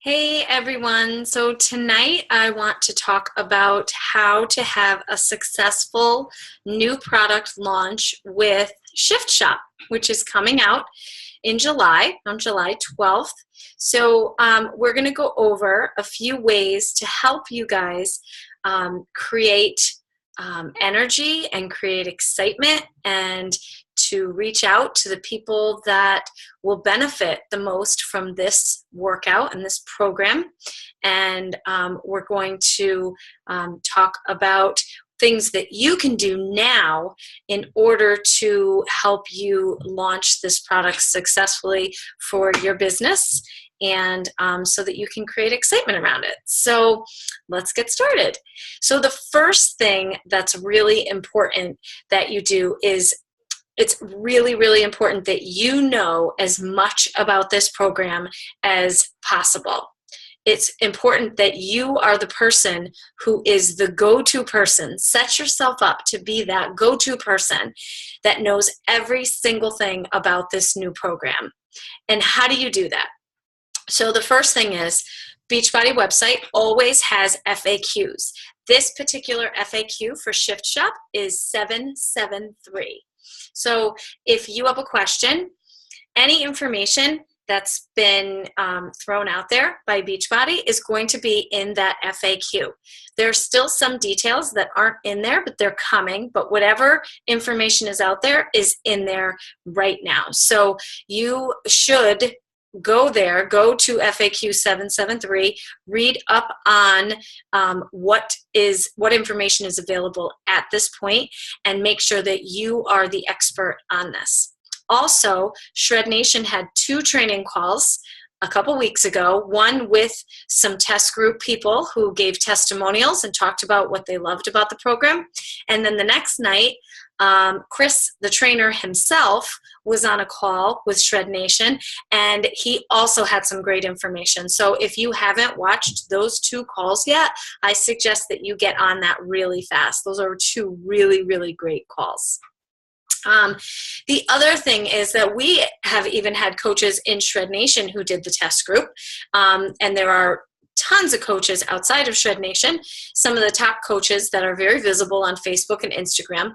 Hey everyone. So tonight I want to talk about how to have a successful new product launch with Shift Shop, which is coming out in July, on July 12th. So we're going to go over a few ways to help you guys create energy and create excitement and to reach out to the people that will benefit the most from this workout and this program. And we're going to talk about things that you can do now in order to help you launch this product successfully for your business and so that you can create excitement around it. So let's get started. So the first thing that's really important that you do is it's really, really important that you know as much about this program as possible. It's important that you are the person who is the go-to person. Set yourself up to be that go-to person that knows every single thing about this new program. And how do you do that? So the first thing is Beachbody website always has FAQs. This particular FAQ for Shift Shop is 773. So if you have a question, any information that's been thrown out there by Beachbody is going to be in that FAQ. There's still some details that aren't in there, but they're coming. But whatever information is out there is in there right now. So you should go there, go to FAQ 773, read up on what information is available at this point, and make sure that you are the expert on this. Also, Shred Nation had 2 training calls a couple weeks ago, one with some test group people who gave testimonials and talked about what they loved about the program. And then the next night, Chris, the trainer himself, was on a call with Shred Nation, and he also had some great information. So if you haven't watched those 2 calls yet, I suggest that you get on that really fast. Those are 2 really, really great calls. The other thing is that we have even had coaches in Shred Nation who did the test group, and there are tons of coaches outside of Shred Nation, some of the top coaches that are very visible on Facebook and Instagram.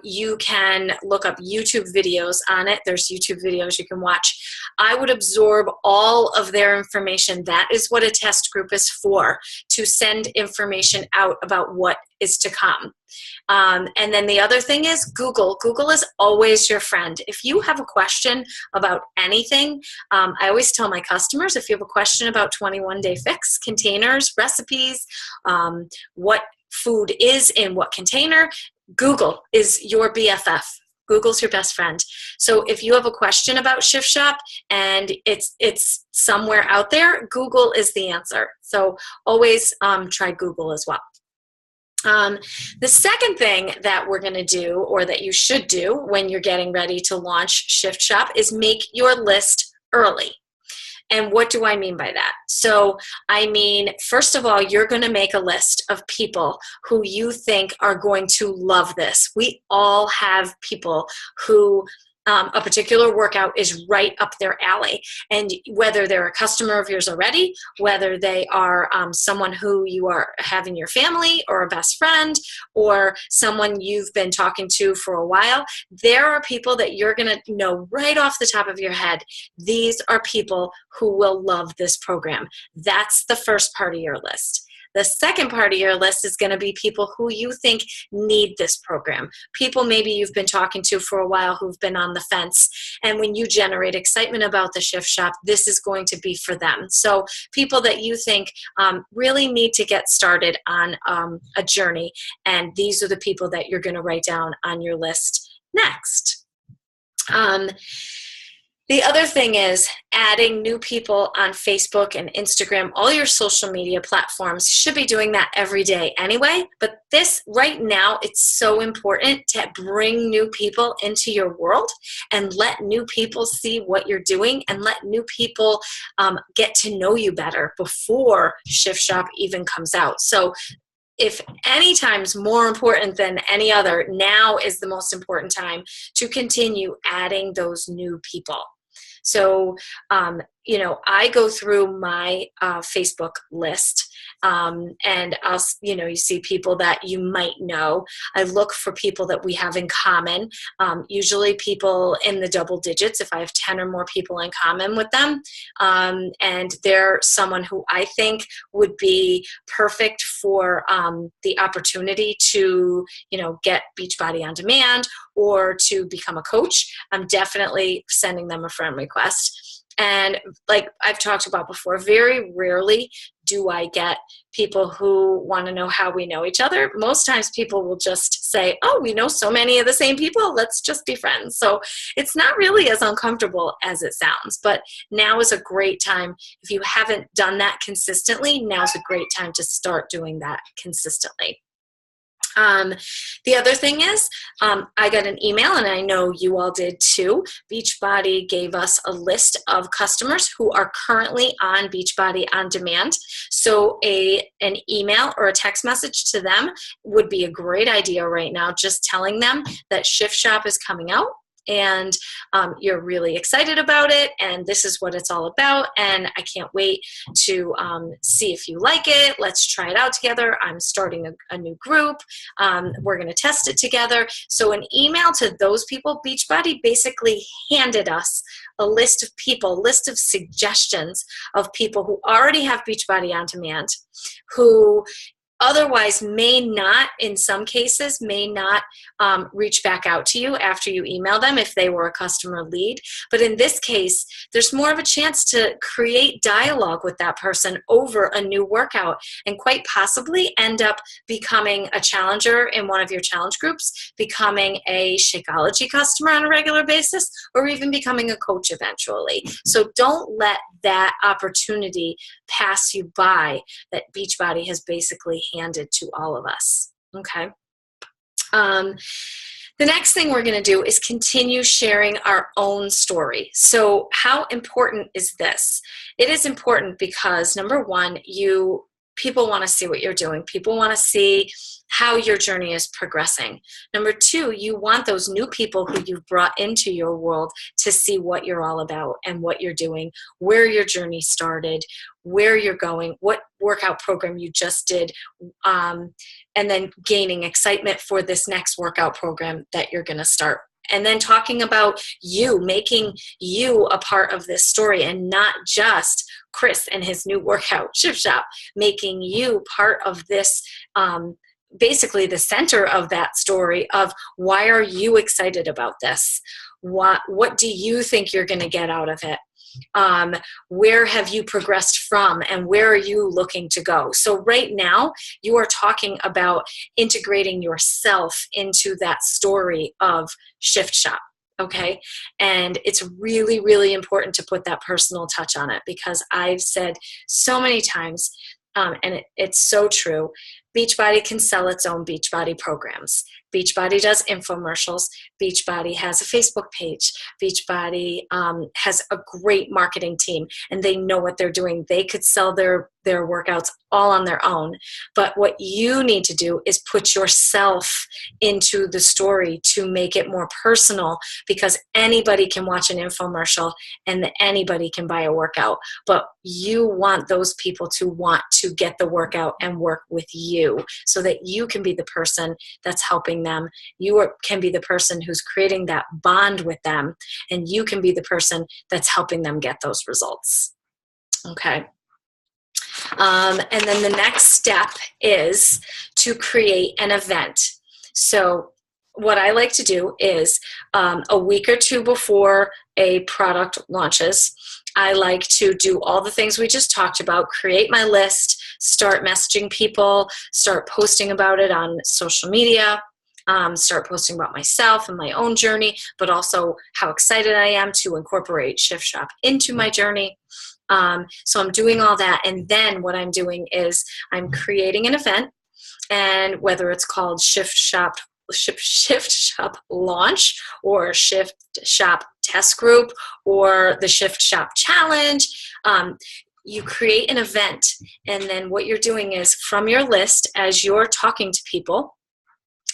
You can look up YouTube videos on it. There's YouTube videos you can watch. I would absorb all of their information. That is what a test group is for, to send information out about what is to come. And then the other thing is Google. Google is always your friend. If you have a question about anything, I always tell my customers, if you have a question about 21 Day Fix, containers, recipes, what food is in what container, Google is your BFF. Google's your best friend. So if you have a question about Shift Shop and it's somewhere out there, Google is the answer. So always try Google as well. The second thing that we're going to do, or that you should do when you're getting ready to launch Shift Shop, is make your list early. And what do I mean by that? So I mean, first of all, you're going to make a list of people who you think are going to love this. We all have people who a particular workout is right up their alley. And whether they're a customer of yours already, whether they are someone who you are having your family or a best friend or someone you've been talking to for a while, there are people that you're going to know right off the top of your head. These are people who will love this program. That's the first part of your list. The second part of your list is going to be people who you think need this program. People maybe you've been talking to for a while who've been on the fence. And when you generate excitement about the Shift Shop, this is going to be for them. So people that you think really need to get started on a journey. And these are the people that you're going to write down on your list next. The other thing is adding new people on Facebook and Instagram. All your social media platforms should be doing that every day anyway. But this right now, it's so important to bring new people into your world and let new people see what you're doing and let new people get to know you better before Shift Shop even comes out. So if any time's more important than any other, now is the most important time to continue adding those new people. So, I go through my Facebook list, and you see people that you might know. I look for people that we have in common, usually people in the double digits if I have 10 or more people in common with them. And they're someone who I think would be perfect for the opportunity to, get Beachbody on demand or to become a coach. I'm definitely sending them a friend request. And like I've talked about before, very rarely do I get people who want to know how we know each other. Most times people will just say, oh, we know so many of the same people, let's just be friends. So it's not really as uncomfortable as it sounds, but now is a great time. If you haven't done that consistently, now's a great time to start doing that consistently. The other thing is, I got an email, and I know you all did too. Beachbody gave us a list of customers who are currently on Beachbody On Demand. So an email or a text message to them would be a great idea right now, just telling them that Shift Shop is coming out. And you're really excited about it, and this is what it's all about, and I can't wait to see if you like it. Let's try it out together. I'm starting a new group. We're going to test it together. So an email to those people. Beachbody basically handed us a list of people, a list of suggestions of people who already have Beachbody On Demand, who otherwise in some cases, may not reach back out to you after you email them if they were a customer lead. But in this case, there's more of a chance to create dialogue with that person over a new workout and quite possibly end up becoming a challenger in one of your challenge groups, becoming a Shakeology customer on a regular basis, or even becoming a coach eventually. So don't let that opportunity pass you by that Beachbody has basically handed to all of us. Okay. The next thing we're going to do is continue sharing our own story. So how important is this? It is important because, number one, people want to see what you're doing. People want to see how your journey is progressing. Number two, you want those new people who you've brought into your world to see what you're all about and what you're doing, where your journey started, where you're going, what workout program you just did, and then gaining excitement for this next workout program that you're going to start. And then talking about you, making you a part of this story and not just Chris and his new workout, Shift Shop, making you part of this, basically the center of that story of why are you excited about this? What do you think you're going to get out of it? Where have you progressed from and where are you looking to go? So right now you are talking about integrating yourself into that story of Shift Shop. Okay. And it's really, really important to put that personal touch on it because I've said so many times, and it's so true, Beachbody can sell its own Beachbody programs. Beachbody does infomercials. Beachbody has a Facebook page. Beachbody has a great marketing team, and they know what they're doing. They could sell their workouts all on their own. But what you need to do is put yourself into the story to make it more personal, because anybody can watch an infomercial and anybody can buy a workout. But you want those people to want to get the workout and work with you so that you can be the person that's helping them. You can be the person who's creating that bond with them, and you can be the person that's helping them get those results. Okay. And then the next step is to create an event. So what I like to do is a week or two before a product launches, I like to do all the things we just talked about, create my list, start messaging people, start posting about it on social media, start posting about myself and my own journey, but also how excited I am to incorporate Shift Shop into my journey. So I'm doing all that, and then what I'm doing is I'm creating an event, and whether it's called Shift Shop Launch or Shift Shop Test Group or the Shift Shop Challenge, you create an event, and then what you're doing is from your list, as you're talking to people,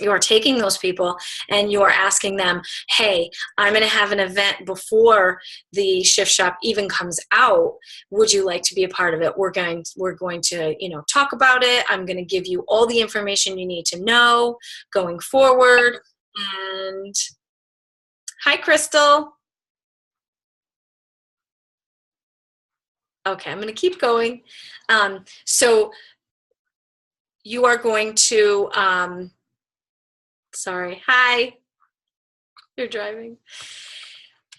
you are taking those people and you are asking them, hey, I'm going to have an event before the Shift Shop even comes out. Would you like to be a part of it? We're going to, talk about it. I'm going to give you all the information you need to know going forward. And hi, Crystal. Okay, I'm going to keep going. So you are going to, sorry, hi, you're driving.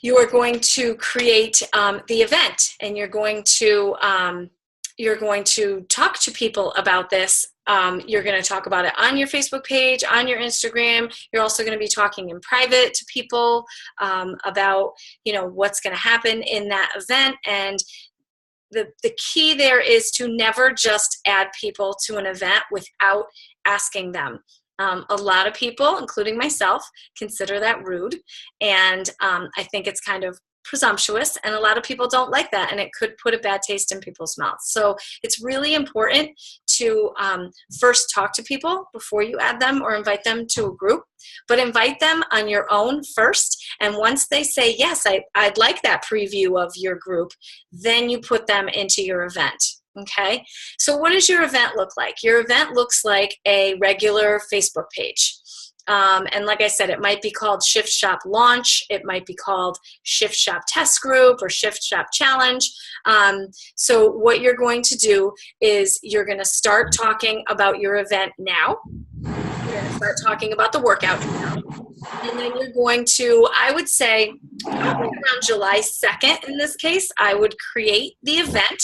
You are going to create the event, and you're going to talk to people about this. You're going to talk about it on your Facebook page, on your Instagram. You're also going to be talking in private to people about, what's going to happen in that event. And the key there is to never just add people to an event without asking them. A lot of people, including myself, consider that rude, and I think it's kind of presumptuous, and a lot of people don't like that, and it could put a bad taste in people's mouths. So it's really important to first talk to people before you add them or invite them to a group, but invite them on your own first, and once they say, yes, I'd like that preview of your group, then you put them into your event. Okay, so what does your event look like? Your event looks like a regular Facebook page. And like I said, it might be called Shift Shop Launch. It might be called Shift Shop Test Group or Shift Shop Challenge. So what you're going to do is you're going to start talking about your event now. You're going to start talking about the workout now. And then you're going to, I would say, around July 2nd in this case, I would create the event,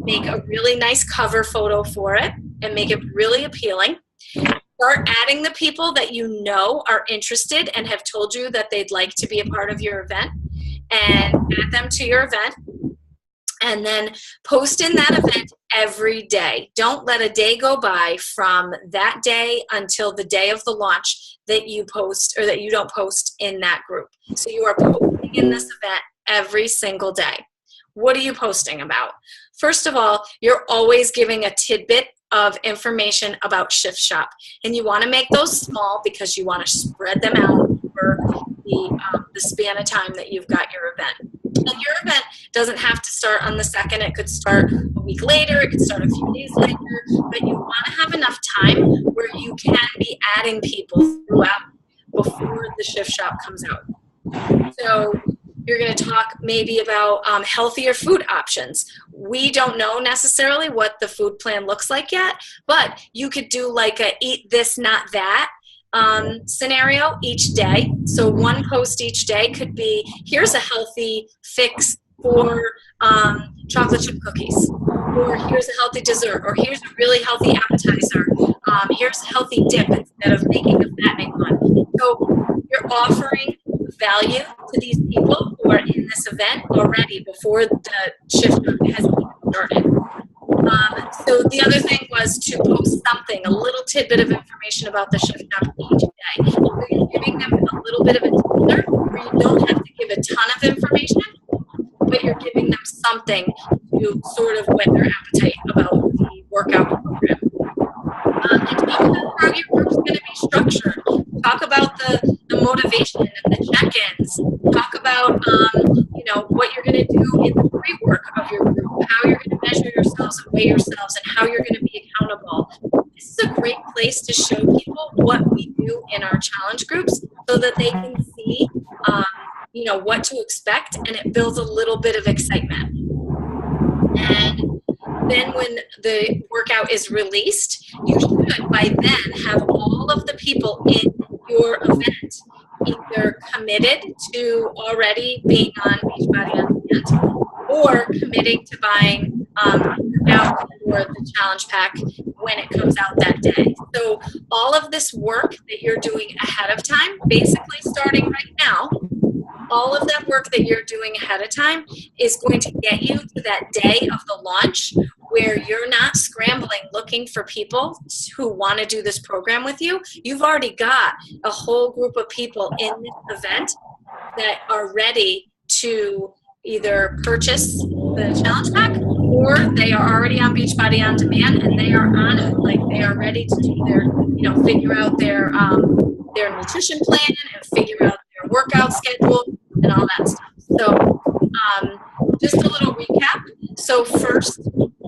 make a really nice cover photo for it, and make it really appealing. Start adding the people that you know are interested and have told you that they'd like to be a part of your event, and add them to your event. And then post in that event every day. Don't let a day go by from that day until the day of the launch that you post or that you don't post in that group. So you are posting in this event every single day. What are you posting about? First of all, you're always giving a tidbit of information about Shift Shop. And you want to make those small because you want to spread them out over the span of time that you've got your event. And your event doesn't have to start on the 2nd. It could start a week later. It could start a few days later. But you want to have enough time where you can be adding people throughout before the Shift Shop comes out. So you're going to talk maybe about healthier food options. We don't know necessarily what the food plan looks like yet, but you could do like a eat this, not that scenario each day. So one post each day could be, here's a healthy fix for chocolate chip cookies, or here's a healthy dessert, or here's a really healthy appetizer, here's a healthy dip instead of making a fattening one. So you're offering value to these people who are in this event already before the shift has even started. So the other thing was to post something, a little tidbit of information about the shift up each day. So you're giving them a little bit of a teaser where you don't have to give a ton of information, but you're giving them something to sort of whet their appetite about the workout program. And talk about how your group's going to be structured. Talk about the motivation and the check-ins. Talk about what you're going to do in the pre-work of your group, how you're going to measure yourselves and weigh yourselves, and how you're going to be accountable. This is a great place to show people what we do in our challenge groups so that they can see what to expect, and it builds a little bit of excitement. And then when the workout is released, you should by then have all of the people in your event either committed to already being on Beachbody On Demand or committing to buying out for the challenge pack when it comes out that day. So all of this work that you're doing ahead of time, basically starting right now, all of that work that you're doing ahead of time is going to get you to that day of the launch where you're not scrambling looking for people who want to do this program with you. You've already got a whole group of people in this event that are ready to either purchase the challenge pack or they are already on Beachbody On Demand and they are on it, like they are ready to do their, figure out their nutrition plan and figure out their workout schedule and all that stuff. So just a little recap. So first,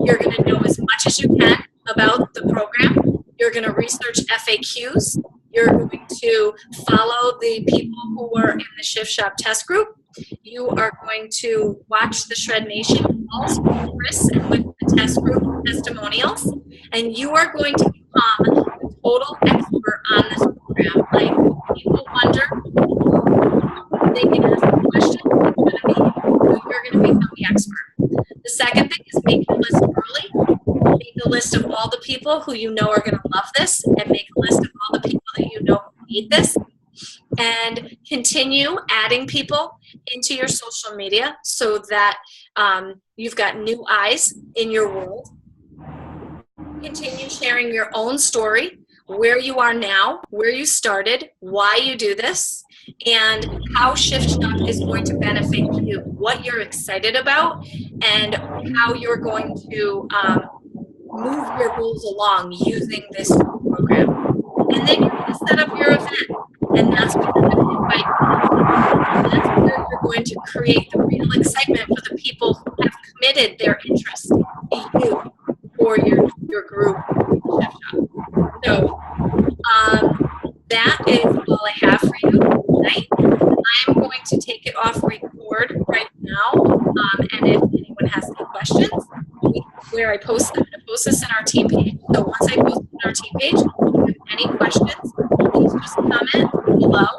you're going to know as much as you can about the program. You're going to research FAQs. You're going to follow the people who were in the Shift Shop test group. You are going to watch the Shred Nation calls with Chris and with the test group testimonials. And you are going to become a total expert on this program. Like, people wonder, they can ask a question, you're going to become the expert. The second thing is make a list early. Make a list of all the people who you know are going to love this, and make a list of all the people that you know who need this. And continue adding people into your social media so that you've got new eyes in your world. Continue sharing your own story, where you are now, where you started, why you do this, and how Shift Shop is going to benefit you, what you're excited about, and how you're going to move your goals along using this program. And then you're going to set up your event, and that's what you're going to invite people. That's where you're going to create the real excitement for the people who have committed their interest to you or your group, Shift Shop. So that is all I have for you tonight. I'm going to take it off record right now, and if anyone has any questions, where I post them, I post this in our team page. So once I post it in our team page, if you have any questions, please just comment below,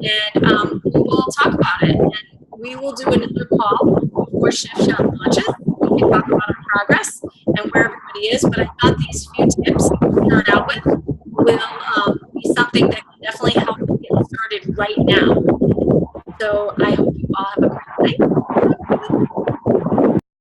and we will talk about it. And we will do another call before Shift Shop launches. We can talk about our progress and where everybody is. But I thought these few tips to start out with will be something that can definitely help you get started right now. So I hope